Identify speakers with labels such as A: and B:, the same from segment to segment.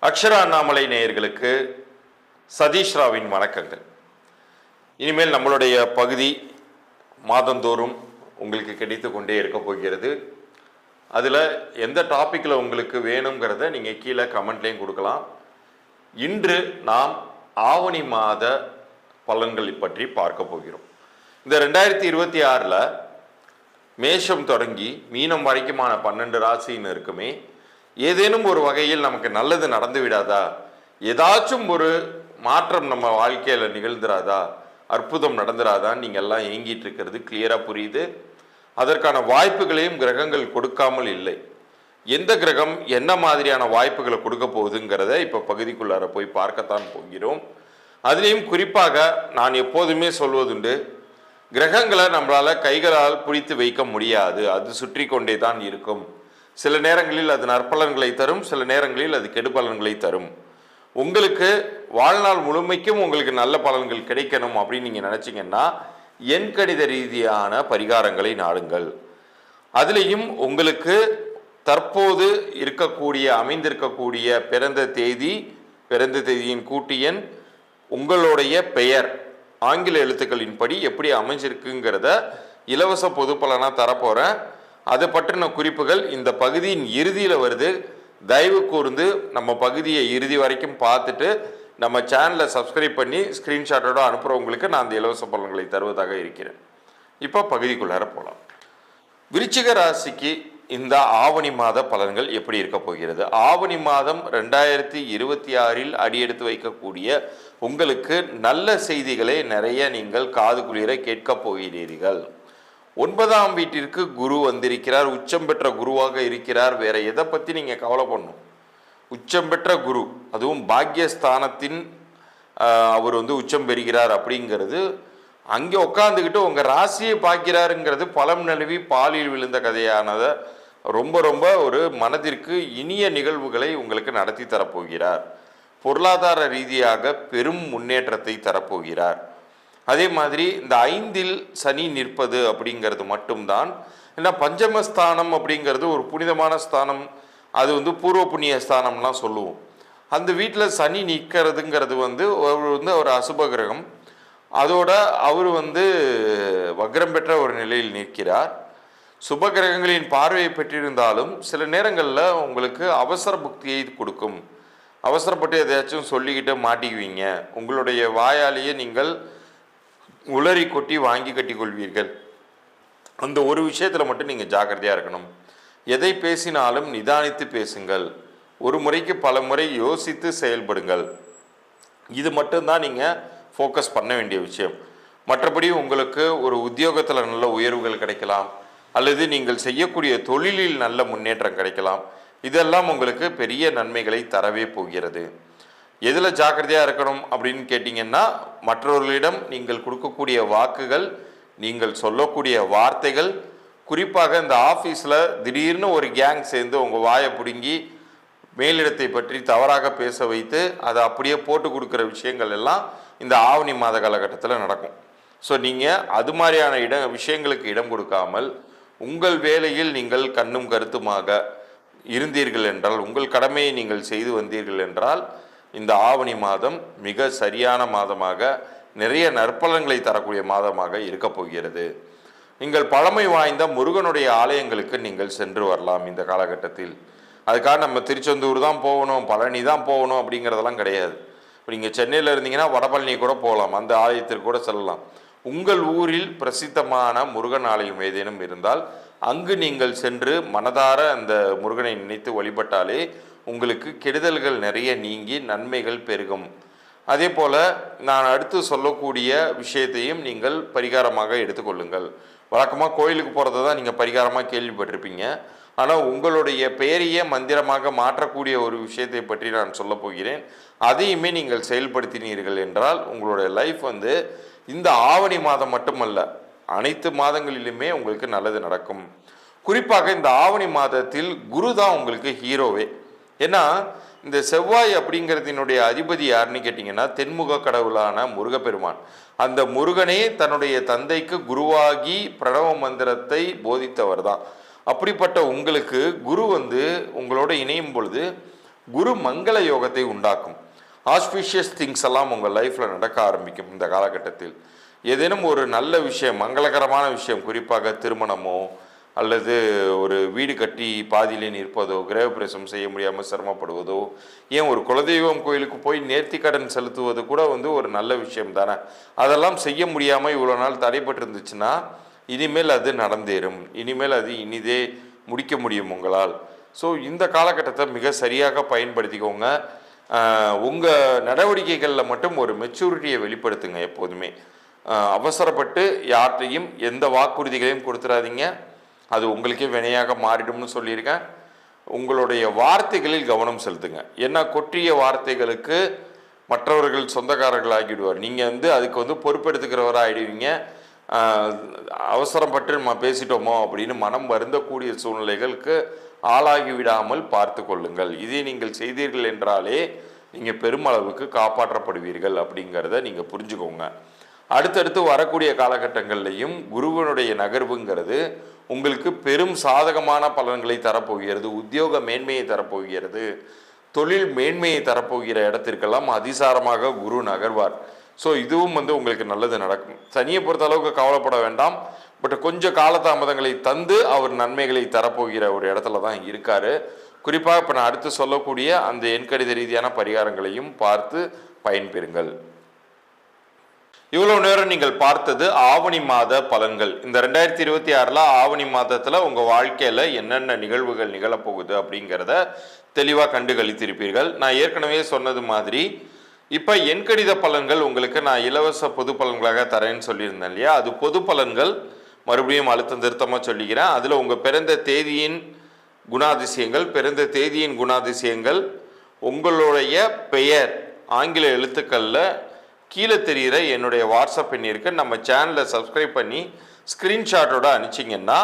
A: அக்ஷரா அண்ணாமலை நேயர்களுக்கு சதீஷ் ராவின் வணக்கங்கள். இனிமேல் நம்மளுடைய பகுதி மாதந்தோறும் உங்களுக்கு கிடைத்து கொண்டே இருக்க போகிறது. அதில் எந்த டாப்பிக்கில் உங்களுக்கு வேணுங்கிறத நீங்கள் கீழே கமெண்ட்லேயும் கொடுக்கலாம். இன்று நாம் ஆவணி மாத பலன்களை பற்றி பார்க்க போகிறோம். இந்த 2026 மேஷம் தொடங்கி மீனம் வரைக்குமான 12 ராசின்னு இருக்குமே, ஏதேனும் ஒரு வகையில் நமக்கு நல்லது நடந்து விடாதா, ஏதாச்சும் ஒரு மாற்றம் நம்ம வாழ்க்கையில் நிகழ்ந்துராதா, அற்புதம் நடந்துராதான்னு நீங்கள் எல்லாம் ஏங்கிட்டு இருக்கிறது கிளியராக புரியுது. அதற்கான வாய்ப்புகளையும் கிரகங்கள் கொடுக்காமல் இல்லை. எந்த கிரகம் என்ன மாதிரியான வாய்ப்புகளை கொடுக்க போகுதுங்கிறத இப்போ பகுதிக்குள்ளார போய் பார்க்கத்தான் போகிறோம். அதுலேயும் குறிப்பாக நான் எப்போதுமே சொல்வதுண்டு, கிரகங்களை நம்மளால் கைகளால் பிடித்து வைக்க முடியாது, அது சுற்றி கொண்டே தான் இருக்கும். சில நேரங்களில் அது நற்பலன்களை தரும், சில நேரங்களில் அது கெடுபலன்களை தரும். உங்களுக்கு வாழ்நாள் முழுமைக்கும் உங்களுக்கு நல்ல பலன்கள் கிடைக்கணும் அப்படின்னு நீங்கள் நினச்சிங்கன்னா எண்கணித ரீதியான பரிகாரங்களை நாடுங்கள். அதுலேயும் உங்களுக்கு தற்போது அமைந்திருக்கக்கூடிய பிறந்த தேதியின் கூட்டு எண், உங்களுடைய பெயர் ஆங்கில எழுத்துக்களின் படி எப்படி அமைஞ்சிருக்குங்கிறத இலவச பொது பலனாக தரப்போகிறேன். அதை பற்றின குறிப்புகள் இந்த பகுதியின் இறுதியில் வருது. தயவு கூர்ந்து நம்ம பகுதியை இறுதி வரைக்கும் பார்த்துட்டு நம்ம சேனலை சப்ஸ்கிரைப் பண்ணி ஸ்க்ரீன்ஷாட்டோட அனுப்புகிறவங்களுக்கு நான் அந்த இலவச பலன்களை தருவதாக இருக்கிறேன். இப்போ பகுதிக்குள்ளார போகலாம். விருச்சிக ராசிக்கு இந்த ஆவணி மாத பலன்கள் எப்படி இருக்க போகிறது? ஆவணி மாதம் 2026 அடியெடுத்து வைக்கக்கூடிய உங்களுக்கு நல்ல செய்திகளை நிறைய நீங்கள் காது குளிர கேட்க போகிறீர்கள். 9ஆம் வீட்டிற்கு குரு வந்திருக்கிறார், உச்சம் பெற்ற குருவாக இருக்கிறார். வேற எதை பற்றி நீங்கள் கவலை பண்ணணும்? உச்சம் பெற்ற குரு, அதுவும் பாக்யஸ்தானத்தின் அவர் உச்சம் பெறுகிறார் அப்படிங்கிறது, அங்கே உட்காந்துக்கிட்டு உங்கள் ராசியை பார்க்கிறாருங்கிறது பலம் நழுவி பாலில் விழுந்த கதையானதை ரொம்ப ரொம்ப ஒரு மனதிற்கு இனிய நிகழ்வுகளை உங்களுக்கு நடத்தி தரப்போகிறார். பொருளாதார ரீதியாக பெரும் முன்னேற்றத்தை தரப்போகிறார். அதே மாதிரி இந்த 5ல் சனி நிற்பது அப்படிங்கிறது மட்டும்தான். ஏன்னா பஞ்சமஸ்தானம் அப்படிங்கிறது ஒரு புனிதமான ஸ்தானம், அது பூர்வ புண்ணிய ஸ்தானம்லாம் சொல்லுவோம். அந்த வீட்டில் சனி நிற்கிறதுங்கிறது ஒரு அசுப கிரகம். அதோட அவர் வக்ரம் பெற்ற ஒரு நிலையில் நிற்கிறார். சுப கிரகங்களின் பார்வையை பெற்றிருந்தாலும் சில நேரங்களில் உங்களுக்கு அவசர புக்தியை கொடுக்கும். அவசரப்பட்டு எதையாச்சும் சொல்லிக்கிட்டு மாட்டிக்குவீங்க. உங்களுடைய வாயாலேயே நீங்கள் உளறி கொட்டி வாங்கி கட்டி கொள்வீர்கள். அந்த ஒரு விஷயத்தில் மட்டும் நீங்கள் ஜாக்கிரதையாக இருக்கணும். எதை பேசினாலும் நிதானித்து பேசுங்கள். ஒரு முறைக்கு பல முறை யோசித்து செயல்படுங்கள். இது மட்டும்தான் நீங்கள் ஃபோக்கஸ் பண்ண வேண்டிய விஷயம். மற்றபடி உங்களுக்கு ஒரு உத்தியோகத்தில் நல்ல உயர்வுகள் கிடைக்கலாம், அல்லது நீங்கள் செய்யக்கூடிய தொழிலில் நல்ல முன்னேற்றம் கிடைக்கலாம். இதெல்லாம் உங்களுக்கு பெரிய நன்மைகளை தரவே போகிறது. எதில் ஜாக்கிரதையாக இருக்கணும் அப்படின்னு கேட்டிங்கன்னா, மற்றவர்களிடம் நீங்கள் கொடுக்கக்கூடிய வாக்குகள், நீங்கள் சொல்லக்கூடிய வார்த்தைகள், குறிப்பாக இந்த ஆஃபீஸில் திடீர்னு ஒரு கேங் சேர்ந்து உங்கள் வாயை பிடுங்கி மேலிடத்தை பற்றி தவறாக பேச வைத்து அதை அப்படியே போட்டு கொடுக்குற விஷயங்கள் எல்லாம் இந்த ஆவணி மாத காலகட்டத்தில் நடக்கும். ஸோ நீங்கள் அது மாதிரியான விஷயங்களுக்கு இடம் கொடுக்காமல் உங்கள் வேலையில் நீங்கள் கண்ணும் கருத்துமாக இருந்தீர்கள் என்றால், உங்கள் கடமையை நீங்கள் செய்து வந்தீர்கள் என்றால், இந்த ஆவணி மாதம் மிக சரியான மாதமாக, நிறைய நற்பலன்களை தரக்கூடிய மாதமாக இருக்க போகிறது. நீங்கள் பழமை வாய்ந்த முருகனுடைய ஆலயங்களுக்கு நீங்கள் சென்று வரலாம் இந்த காலகட்டத்தில். அதுக்காக நம்ம திருச்செந்தூர் தான் போகணும், பழனி தான் போகணும் அப்படிங்கிறதெல்லாம் கிடையாது. இப்போ நீங்கள் சென்னையில் இருந்தீங்கன்னா வடபழனி கூட போகலாம், அந்த ஆலயத்திற்கு கூட செல்லலாம். உங்கள் ஊரில் பிரசித்தமான முருகன் ஆலயம் ஏதேனும் இருந்தால் அங்கு நீங்கள் சென்று மனதார அந்த முருகனை நினைத்து வழிபட்டாலே உங்களுக்கு கெடுதல்கள் நிறைய நீங்கி நன்மைகள் பெருகும். அதே போல் நான் அடுத்து சொல்லக்கூடிய விஷயத்தையும் நீங்கள் பரிகாரமாக எடுத்துக்கொள்ளுங்கள். வழக்கமாக கோயிலுக்கு போகிறத தான் நீங்கள் பரிகாரமாக கேள்விப்பட்டிருப்பீங்க. ஆனால் உங்களுடைய பெயரையே மந்திரமாக மாற்றக்கூடிய ஒரு விஷயத்தை பற்றி நான் சொல்ல போகிறேன். அதையுமே நீங்கள் செயல்படுத்தினீர்கள் என்றால் உங்களுடைய லைஃப் இந்த ஆவணி மாதம் மட்டுமல்ல, அனைத்து மாதங்களிலுமே உங்களுக்கு நல்லது நடக்கும். குறிப்பாக இந்த ஆவணி மாதத்தில் குரு தான் உங்களுக்கு ஹீரோவே. ஏன்னா இந்த செவ்வாய் அப்படிங்கிறதினுடைய அதிபதி யாருன்னு கேட்டிங்கன்னா தென்முக கடவுளான முருகப்பெருமான். அந்த முருகனே தன்னுடைய தந்தைக்கு குருவாகி பிரணவ மந்திரத்தை போதித்தவர் தான். அப்படிப்பட்ட உங்களுக்கு குரு உங்களோட இணையும் பொழுது குரு மங்கள யோகத்தை உண்டாக்கும். ஆஸ்பிஷியஸ் திங்ஸ் எல்லாம் உங்கள் லைஃப்பில் நடக்க ஆரம்பிக்கும். இந்த காலகட்டத்தில் ஏதேனும் ஒரு நல்ல விஷயம், மங்களகரமான விஷயம், குறிப்பாக திருமணமோ அல்லது ஒரு வீடு கட்டி பாதியிலே நிற்பதோ, கிரகப்பிரவேசம் செய்ய முடியாமல் சிரமப்படுவதோ, ஏன் ஒரு குலதெய்வம் கோயிலுக்கு போய் நேர்த்தி கடன் செலுத்துவது கூட ஒரு நல்ல விஷயம் தானே. அதெல்லாம் செய்ய முடியாமல் இவ்வளோ நாள் தடைப்பட்டு இருந்துச்சுன்னா இனிமேல் அது நடந்தேறும். இனிமேல் அது இனிதே முடிக்க முடியும் உங்களால். ஸோ இந்த காலகட்டத்தை மிக சரியாக பயன்படுத்திக்கோங்க. உங்கள் நடவடிக்கைகளில் மட்டும் ஒரு மெச்சூரிட்டியை வெளிப்படுத்துங்க. எப்போதுமே அவசரப்பட்டு யார்கிட்டையும் எந்த வாக்குறுதிகளையும் கொடுத்துடாதீங்க. அது உங்களுக்கே வினையாக மாறிடும்னு சொல்லியிருக்கேன். உங்களுடைய வார்த்தைகளில் கவனம் செலுத்துங்க. ஏன்னா கொட்டிய வார்த்தைகளுக்கு மற்றவர்கள் சொந்தக்காரர்கள் ஆகிடுவார். நீங்கள் அதுக்கு பொறுப்பெடுத்துக்கிறவராக ஆகிடுவீங்க. அவசரப்பட்டு நம்ம பேசிட்டோமோ அப்படின்னு மனம் வருந்தக்கூடிய சூழ்நிலைகளுக்கு ஆளாகி விடாமல் பார்த்து கொள்ளுங்கள். இதை நீங்கள் செய்தீர்கள் என்றாலே நீங்கள் பெருமளவுக்கு காப்பாற்றப்படுவீர்கள் அப்படிங்கிறத நீங்கள் புரிஞ்சுக்கோங்க. அடுத்தடுத்து வரக்கூடிய காலகட்டங்கள்லையும் குருவனுடைய நகர்வுங்கிறது உங்களுக்கு பெரும் சாதகமான பலன்களை தரப்போகிறது. உத்தியோக மேன்மையை தரப்போகிறது. தொழில் மேன்மையை தரப்போகிற இடத்திற்கெல்லாம் அதிசாரமாக குரு நகர்வார். ஸோ இதுவும் உங்களுக்கு நல்லது நடக்கும். சனியை பொறுத்த அளவுக்கு கவலைப்பட வேண்டாம். பட் கொஞ்சம் காலதாமதங்களை தந்து அவர் நன்மைகளை தரப்போகிற ஒரு இடத்துல தான் இருக்காரு. குறிப்பாக இப்போ நான் அடுத்து சொல்லக்கூடிய அந்த எண்கணித ரீதியான பரிகாரங்களையும் பார்த்து பயன்பெறுங்கள். இவ்வளவு நேரம் நீங்கள் பார்த்தது ஆவணி மாத பலன்கள். இந்த 2026 ஆவணி மாதத்தில் உங்கள் வாழ்க்கையில் என்னென்ன நிகழ்வுகள் நிகழப்போகுது அப்படிங்கிறத தெளிவாக கண்டு கழித்திருப்பீர்கள். நான் ஏற்கனவே சொன்னது மாதிரி இப்போ எண்கணித பலன்கள் உங்களுக்கு நான் இலவச பொது பலன்களாக தரேன்னு சொல்லியிருந்தேன் இல்லையா. அது பொது பலன்கள், மறுபடியும் அழுத்தம் திருத்தமாக சொல்லிக்கிறேன். அதில் உங்கள் பிறந்த தேதியின் குணாதிசயங்கள், உங்களுடைய பெயர் ஆங்கில எழுத்துக்களில் கீழே தெரிகிற என்னுடைய வாட்ஸ்அப் எண்ணிற்கு நம்ம சேனலை சப்ஸ்கிரைப் பண்ணி ஸ்க்ரீன்ஷாட்டோட அனுப்பிச்சிங்கன்னா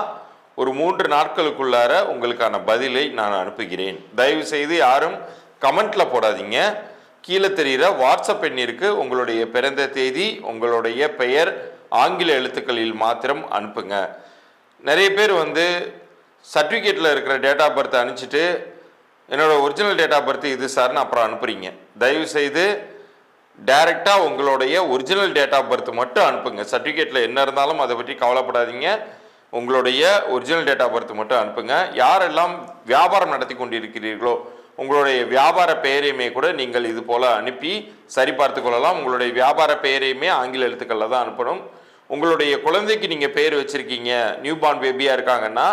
A: ஒரு 3 நாட்களுக்குள்ளார உங்களுக்கான பதிலை நான் அனுப்புகிறேன். தயவு செய்து யாரும் கமெண்ட்டில் போடாதீங்க. கீழே தெரிகிற வாட்ஸ்அப் எண்ணிற்கு உங்களுடைய பிறந்த தேதி, உங்களுடைய பெயர் ஆங்கில எழுத்துக்களில் மாத்திரம் அனுப்புங்க. நிறைய பேர் சர்டிஃபிகேட்டில் இருக்கிற டேட் ஆஃப் பர்த் அனுப்பிச்சிட்டு என்னோட ஒரிஜினல் டேட் ஆஃப் பர்த் இது சார்னு அப்புறம் அனுப்புகிறீங்க. தயவுசெய்து டைரெக்டாக உங்களுடைய ஒரிஜினல் டேட் ஆஃப் பர்த் மட்டும் அனுப்புங்க. சர்டிஃபிகேட்டில் என்ன இருந்தாலும் அதை பற்றி கவலைப்படாதீங்க. உங்களுடைய ஒரிஜினல் டேட் ஆஃப் பர்த் மட்டும் அனுப்புங்க. யாரெல்லாம் வியாபாரம் நடத்தி கொண்டிருக்கிறீர்களோ உங்களுடைய வியாபார பெயரையுமே கூட நீங்கள் இது போல் அனுப்பி சரி பார்த்து கொள்ளலாம். உங்களுடைய வியாபார பெயரையுமே ஆங்கில எழுத்துக்களில் தான் அனுப்பணும். உங்களுடைய குழந்தைக்கு நீங்கள் பெயர் வச்சுருக்கீங்க, நியூ பார்ன் பேபியாக இருக்காங்கன்னா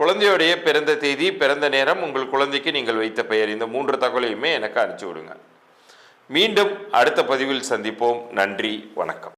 A: குழந்தையுடைய பிறந்த தேதி, பிறந்த நேரம், உங்கள் குழந்தைக்கு நீங்கள் வைத்த பெயர், இந்த 3 தகவலையுமே எனக்கு அனுப்பிச்சி விடுங்க. மீண்டும் அடுத்த பதிவில் சந்திப்போம். நன்றி, வணக்கம்.